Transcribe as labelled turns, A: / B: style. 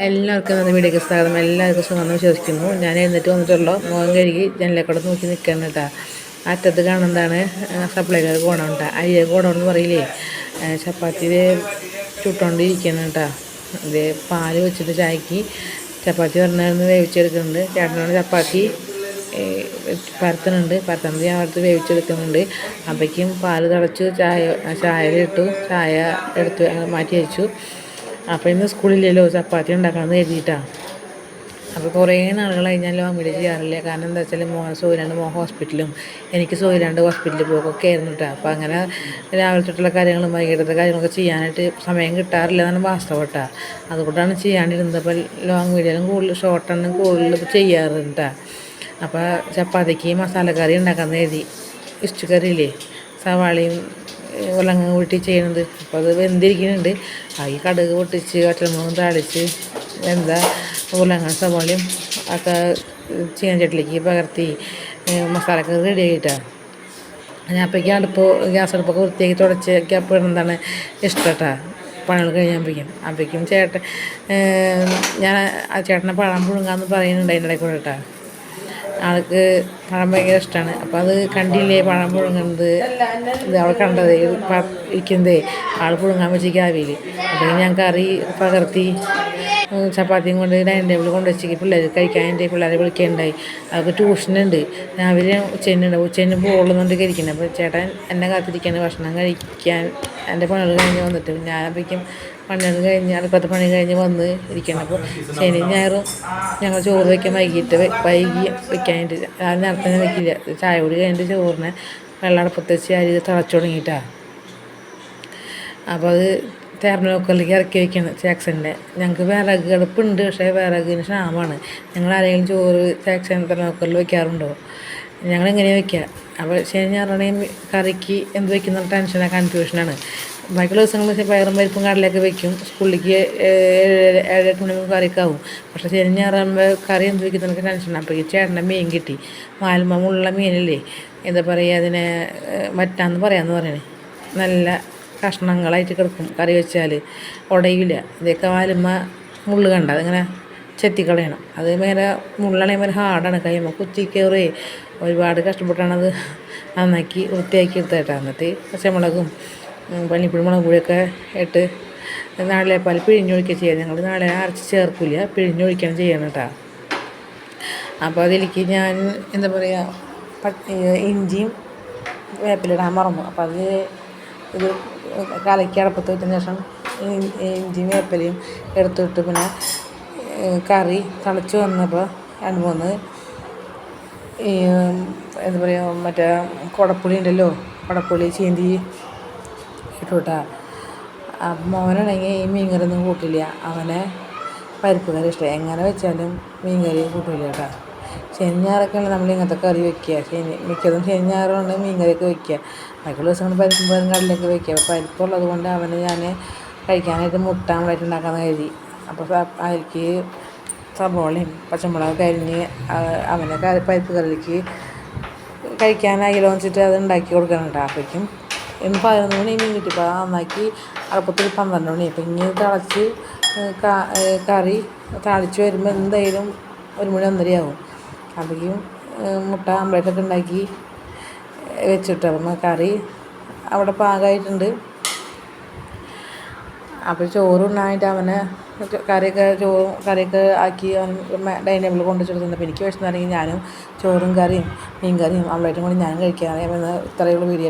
A: എല്ലാവർക്കും നമ്മുടെ വീഡിയോക്ക് സ്വാഗതം. എല്ലാവർക്കും സുഖമെന്ന് വിശ്വസിക്കുന്നു. ഞാൻ എഴുന്നേറ്റ് വന്നിട്ടുള്ളൂ. മുഖം കഴുകി ജനലേക്കൂടെ നോക്കി നിൽക്കണം കേട്ടോ. അറ്റത്ത് കാണുന്നതാണ് സപ്ലൈക്കാർ ഗോഡൗൺ കേട്ടോ. അയ്യ ഗോഡൗൺ എന്ന് പറയില്ലേ, ചപ്പാത്തി ചുട്ടുകൊണ്ടിരിക്കണം കേട്ടോ. ഇത് പാല് വെച്ചിട്ട് ചായക്ക് ചപ്പാത്തി പറഞ്ഞാൽ വേവിച്ചെടുക്കുന്നുണ്ട്. ചേട്ടനോട് ചപ്പാത്തി പരത്തുന്നുണ്ട്. പരത്തുന്നത് ഞാൻ അടുത്ത് വേവിച്ചെടുക്കുന്നുണ്ട്. അപ്പോഴേക്കും പാല് തിളച്ചു. ചായയിലിട്ടു. ചായ എടുത്ത് മാറ്റി വെച്ചു. അപ്പോൾ ഇന്ന് സ്കൂളില്ലല്ലോ, ചപ്പാത്തി ഉണ്ടാക്കണമെന്ന് കരുതിയിട്ടാണ്. അപ്പോൾ കുറേ നാളുകളായി ഞാൻ ലോങ് വീഡിയോ ചെയ്യാറില്ല. കാരണം എന്താ വെച്ചാൽ മോഹൻ സൂര്യാണ്ട് ഹോസ്പിറ്റലും എനിക്ക് സൂര്യാണ്ട് ഹോസ്പിറ്റലിൽ പോകൊക്കെ ആയിരുന്നു കേട്ടോ. അപ്പോൾ അങ്ങനെ രാവിലെ തൊട്ടുള്ള കാര്യങ്ങളും വൈകിട്ടത്തെ കാര്യങ്ങളൊക്കെ ചെയ്യാനായിട്ട് സമയം കിട്ടാറില്ല എന്നാണ് വാസ്തവം കേട്ടോ. അതുകൊണ്ടാണ് ചെയ്യാണ്ടിരുന്നത്. അപ്പോൾ ലോങ് വീഡിയോയിലും കൂടുതൽ ഷോർട്ടാണ് കൂടുതൽ ചെയ്യാറുണ്ട് കേട്ടോ. അപ്പോൾ ചപ്പാത്തിക്ക് മസാലക്കറി ഉണ്ടാക്കാമെന്ന് കരുതി. ഇഷ്ട കറിയില്ലേ, സവാളയും ഉരുളങ്ങ കൂട്ടി ചെയ്യണത്. അപ്പോൾ അത് വെന്തിരിക്കുന്നുണ്ട്. ഈ കടുക് പൊട്ടിച്ച് വറ്റൽമുളകും താളിച്ച് ഉരുളങ്ങ സവാളയും ഒക്കെ ചീനച്ചട്ടിലേക്ക് പകർത്തി മസാലക്കറി റെഡി ആയിട്ടാണ്. ഞാൻ അപ്പോഴേക്കും ഗ്യാസ് അടുപ്പൊക്കെ വൃത്തിയാക്കി തുടച്ചൊക്കെ അപ്പോൾ എന്താണ് ഇഷ്ടട്ടാ പണികൾ അപ്പോഴേക്കും ചേട്ടൻ ഞാൻ ചേട്ടനെ പഴം പുഴുങ്ങാമെന്ന് പറയുന്നുണ്ട് അതിൻ്റെ ഇടയിൽ കൂടെ കേട്ടോ. ആൾക്ക് പഴം ഭയങ്കര ഇഷ്ടമാണ്. അപ്പോൾ അത് കണ്ടില്ലേ പഴം പുഴുങ്ങുന്നത്, ഇത് അവൾ കണ്ടത് ഇരിക്കുന്നതേ ആൾ പുഴുങ്ങാൻ വെച്ചിരിക്കുക ആവിയിൽ. അപ്പോൾ ഞാൻ കറി പകർത്തി ചപ്പാത്തിയും കൊണ്ട് ഡൈനിങ് ടേബിൾ കൊണ്ട് വെച്ചിട്ട് പിള്ളേർ കഴിക്കാനായിട്ട് പിള്ളേരെ വിളിക്കുകയുണ്ടായി. അവർക്ക് ട്യൂഷനുണ്ട്. രാവിലെ ഉച്ചന് പോകുന്നുണ്ട് കഴിക്കുന്നത്. അപ്പോൾ ചേട്ടൻ എന്നെ കാത്തിരിക്കുകയാണ് ഭക്ഷണം കഴിക്കാൻ. എൻ്റെ പണികൾ കഴിഞ്ഞ് വന്നിട്ട് ഞാൻ അപ്പോഴേക്കും പണികൾ കഴിഞ്ഞ് അടുപ്പത്തെ പണി കഴിഞ്ഞ് വന്ന് ഇരിക്കണം. അപ്പോൾ ശനി ഞായറും ഞങ്ങൾ ചോറ് വയ്ക്കാൻ വൈകി വെക്കാനായിട്ട് നേരത്തെ വെക്കില്ല. ചായ കൂടി കഴിഞ്ഞിട്ട് ചോറിനെ വെള്ളടപ്പത്ത് വെച്ച് അരി തിളച്ചു തുടങ്ങിയിട്ടാണ്. അപ്പോൾ അത് തെർമോക്കോളിലേക്ക് ഇറക്കി വയ്ക്കണം ജാക്സൻ്റെ. ഞങ്ങൾക്ക് വിറക് അടുപ്പുണ്ട്, പക്ഷേ വിറകിന് ക്ഷാമമാണ്. ഞങ്ങൾ ആരെങ്കിലും ചോറ് ജാക്സൺ തെർമോക്കോളിൽ വയ്ക്കാറുണ്ടോ? ഞങ്ങളെങ്ങനെ വയ്ക്കുക? അപ്പോൾ ശനി ഞായറാണെങ്കിൽ കറിക്ക് എന്ത് വയ്ക്കുന്ന ടെൻഷനാണ്, കൺഫ്യൂഷനാണ്. ബാക്കിയുള്ള ദിവസങ്ങളിൽ പയറും പരിപ്പും കടലൊക്കെ വയ്ക്കും. സ്കൂളിലേക്ക് 7-8 മണി കറിക്കാവും. പക്ഷേ ശനി ഞായറാകുമ്പോൾ കറി എന്ത് വയ്ക്കുന്നതൊക്കെ ടെൻഷനാണ്. അപ്പോൾ ഈ ചേട്ടൻ്റെ മീൻ കിട്ടി. മാൽമുള്ള മീനില്ലേ, എന്താ പറയുക, അതിനെ മറ്റാന്ന് പറയാമെന്ന് പറയണേ. നല്ല കഷ്ണങ്ങളായിട്ട് കിടക്കും. കറി വെച്ചാൽ ഉടയില്ല. ഇതൊക്കെ വാലുമ്മ മുള്ള് കണ്ട അതിങ്ങനെ ചെത്തിക്കളയണം. അത് മേലെ മുള്ളാണെങ്കിൽ മേലെ ഹാർഡാണ്. കൈമ്മ കുത്തി കയറി ഒരുപാട് കഷ്ടപ്പെട്ടാണത് നന്നാക്കി വൃത്തിയാക്കി എടുത്തേട്ടാ. എന്നിട്ട് പച്ചമുളകും പനിപ്പുഴി മുളക് പൊടിയൊക്കെ ഇട്ട് നാളികേരപ്പാൽ പിഴിഞ്ഞൊഴിക്കുക ചെയ്യുക. ഞങ്ങൾ നാളെ അരച്ച് ചേർക്കില്ല, പിഴിഞ്ഞൊഴിക്കണം ചെയ്യണം കേട്ടോ. അപ്പോൾ അതിലേക്ക് ഞാൻ എന്താ പറയുക, ഇഞ്ചിയും വേപ്പിലിടാൻ മറന്നു. അപ്പോൾ അത് ഇത് കലക്കി അടപ്പത്ത് വെച്ചതിന് ശേഷം ഇഞ്ചിയും വേപ്പിലയും എടുത്തിട്ട് പിന്നെ കറി തിളച്ച് വന്നപ്പോൾ 2-3 എന്താ പറയുക, മറ്റേ കുടപ്പുളി ഉണ്ടല്ലോ, കുടപ്പുളി ചീന്തി ഇട്ടു കേട്ടോ. മോനാണെങ്കിൽ ഈ മീൻകറിയൊന്നും കൂട്ടില്ല. അവനെ പരിപ്പ് കറി ഇഷ്ടം. എങ്ങനെ വെച്ചാലും മീൻകറി കൂട്ടില്ല കേട്ടോ. ശനി ഞായറൊക്കെയാണ് നമ്മൾ ഇങ്ങനത്തെ കറി വയ്ക്കുക. മിക്കതും ശനി ഞായറാണ് മീൻകറിയൊക്കെ വയ്ക്കുക. ബാക്കിയുള്ള ദിവസങ്ങൾ പരിപ്പും കടലൊക്കെ വയ്ക്കുക. അപ്പോൾ പരിപ്പുള്ളത് കൊണ്ട് അവന് ഞാൻ കഴിക്കാനായിട്ട് മുട്ട ആയിട്ട് ഉണ്ടാക്കാമെന്ന് കരുതി. അപ്പോൾ അതിലേക്ക് സവോളയും പച്ചമുളകൊക്കെ അരിഞ്ഞ് അവനെ പരിപ്പ് കറിയിലേക്ക് കഴിക്കാനായില്ലോ വെച്ചിട്ട് അത് ഉണ്ടാക്കി കൊടുക്കണം കേട്ടോ. അപ്പോഴേക്കും ഇന്ന് 11 മണി മീൻ കിട്ടി. അപ്പോൾ നന്നാക്കി അടുപ്പത്തൊരു 12 മണി. അപ്പോൾ ഇങ്ങനെ തിളച്ച് കറി താളിച്ച് വരുമ്പോൾ എന്തായാലും 1 മണി 1:30 ആവും. അപ്പോഴേക്കും മുട്ട ആംപ്ലേറ്റൊക്കെ ഉണ്ടാക്കി വെച്ചിട്ട് അപ്പം കറി അവിടെ പാകമായിട്ടുണ്ട്. അപ്പോൾ ചോറുണ്ണാനായിട്ട് അവനെ കറിയൊക്കെ ആക്കി അവൻ ഡൈനിങ് ടേബിളിൽ കൊണ്ടുവച്ചിട്ടുണ്ട്. അപ്പോൾ എനിക്ക് വിശന്നാണെങ്കിൽ ഞാനും ചോറും കറിയും മീൻ കറിയും ആംപ്ലേറ്റും കൂടി ഞാനും കഴിക്കാറ്. ഇത്രയുള്ള വീഡിയോ.